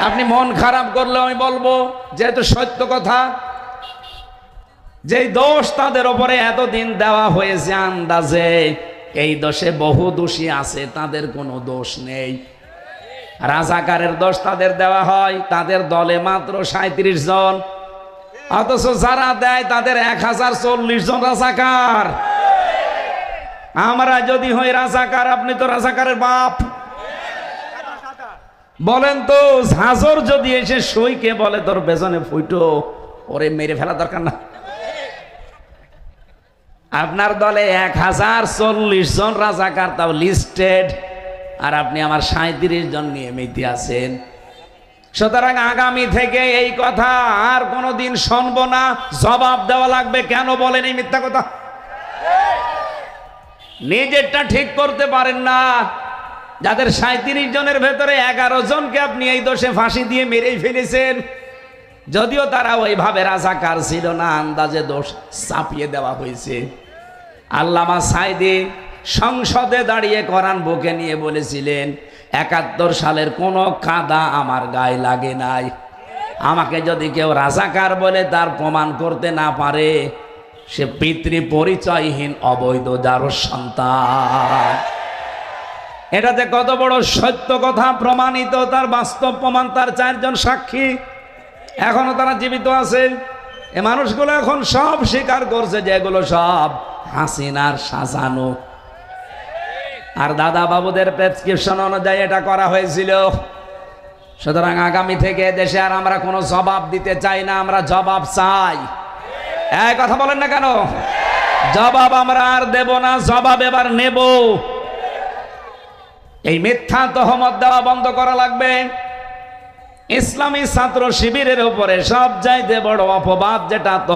আপনি মন খারাপ করলে আমি বলবো যেহেতু সত্য কথা, যেই দোষ তাদের উপরে এতদিন দেওয়া হয়েছে আন্দাজে, এই দোষে বহু দোষী আছে, তাদের কোনো দোষ নেই। রাজাকারের দোষ তাদের দেওয়া হয়, তাদের দলে মাত্র 37 জন, অথচ যারা দেয় তাদের 1040 জন রাজাকার। আমরা যদি হই রাজাকার, আপনি তো রাজাকারের বাপ। বলেন তো, ঝাঁঝর যদি এসে সইকে বলে তোর পেছনে ফুটো, ওরে মেরে ফেলা দরকার না? আপনার দলে 1040 জন রাজাকার, তাও লিস্টেড, আর আপনি আমার 37 জন নিয়ে মেতে আছেন। সুতরাং আগামী থেকে এই কথা আর কোনোদিন শুনবো না, জবাব দেওয়া লাগবে। কেন বলেন এই মিথ্যা কথা? নিজেরটা ঠিক করতে পারেন না। যাদের 37 জনের ভেতরে 11 জনকে আপনি এই দোষে ফাঁসি দিয়ে মেরেই ফেলেছেন, যদিও তারা ওইভাবে রাজাকার ছিল না, আন্দাজে দোষ চাপিয়ে দেওয়া হয়েছে। আল্লামা সাঈদী সংসদে দাঁড়িয়ে কোরআন বুকে নিয়ে বলেছিলেন, 71 সালের কোনো কাদা আমার গায়ে লাগে নাই। আমাকে যদি কেউ রাজাকার বলে তার প্রমাণ করতে না পারে, সে পিতৃ পরিচয়হীন অবৈধ যার সন্তান। এটাতে কত বড় সত্য কথা প্রমাণিত, তার বাস্তব প্রমাণ, তার 4 জন সাক্ষী, এখনো তারা জীবিত আছে। এ মানুষগুলো এখন সব স্বীকার করছে যে এগুলো সব হাসিনার সাজানো, আর দাদা বাবুদের প্রেসক্রিপশন অনুযায়ী এটা করা হয়েছিল। সুতরাং আগামী থেকে দেশে আর আমরা কোনো জবাব দিতে চাই না, আমরা জবাব চাই। এই কথা বলেন না কেন? জবাব আমরা আর দেব না, জবাব এবার নেব। এই মিথ্যা তহমত দেওয়া বন্ধ করা লাগবে। ইসলামী ছাত্র শিবিরের উপরে সবচাইতে বড় অপবাদ যেটা